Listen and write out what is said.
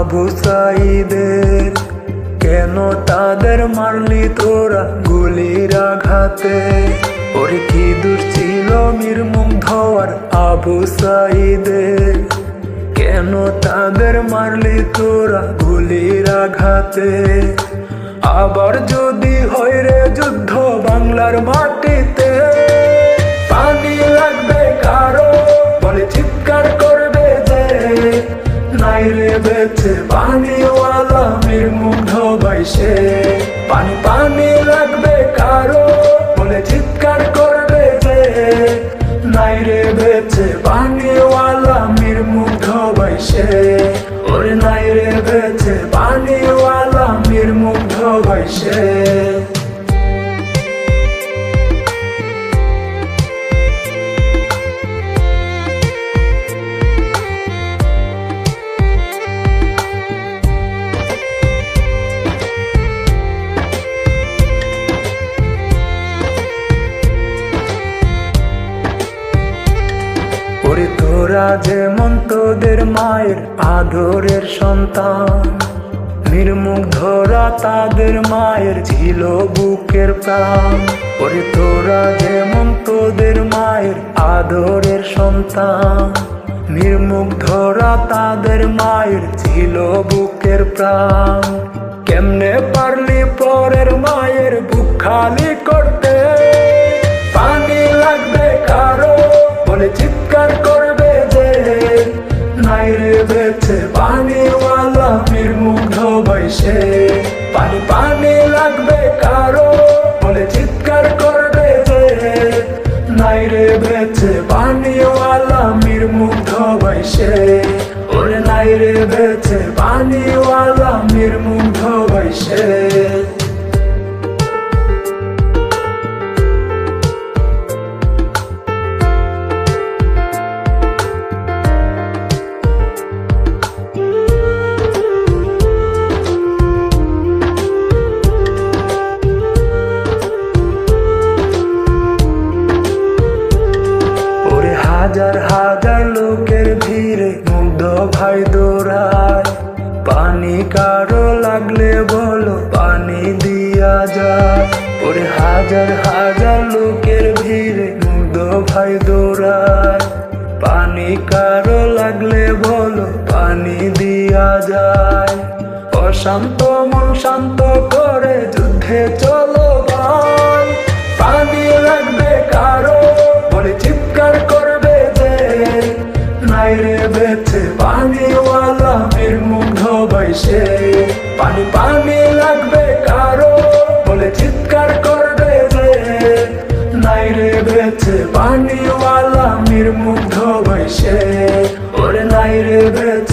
আবু সাঈদের। কেন তাদের মারলি তোরা গুলির আঘাতে? ওরে কি দোষ ছিল মীর মুগ্ধ আর আবু সাঈদের? কেন তাদের মারলি তোরা গুলির আঘাতে? আবার যদি হয় রে যুদ্ধ বাংলার মাটিতে, পানি লাগবে কারো বলে চিৎকার করবে যে, নাই রে বেঁচে পানিওয়ালা মীর মুগ্ধ বাইশে। পানি পানি লাগবে কারো বলে চিৎকার করবে যে, নাই রে বেঁচে পানিওয়ালা মীর মুগ্ধ বাইশে। ওরে নাই রে বেঁচে পানিওয়ালা মীর মুগ্ধ বাইশে। ওরে তোরা যেমন তোদের মায়ের আদরের সন্তান, মীর মুগ্ধরা তাদের মায়ের ছিল বুকের প্রাণ। ওরে তোরা যেমন তোদের মায়ের আদরের সন্তান, মীর মুগ্ধরা তাদের মায়ের ছিল বুকের প্রাণ। কেমনে পারলি পরের মায়ের বুক খালি করতে? পানি লাগবে কারো বলে চিৎকার করবে যে, নাই রে বেঁচে পানিওয়ালা মীর মুগ্ধ বাইশে। পানি পানি লাগবে কারো বলে চিৎকার করবে যে, নাই রে বেঁচে পানিওয়ালা মীর মুগ্ধ বাইশে। ওরে নাই রে বেঁচে পানিওয়ালা মীর মুগ্ধ বাইশে। হাজার হাজার লোকের ভিড়ে মুগ্ধ ভাই দৌড়ায়, পানি কারো লাগলে বলো পানি দিয়া যায়। ওরে হাজার হাজার লোকের ভিড়ে মুগ্ধ ভাই দৌড়ায়, পানি কারো লাগলে বলো পানি দিয়া যায়। অশান্ত মন শান্ত করে যুদ্ধে চলো ভাই, পানি লাগবে কারো বলে চিৎকার করবে যে, নাই রে বেঁচে পানিওয়ালা মীর মুগ্ধ বাইশে। পানি পানি লাগবে কারো বলে চিৎকার করবে যে, নাই রে বেঁচে পানিওয়ালা মীর মুগ্ধ বাইশে। ওরে নাই রে বেঁচে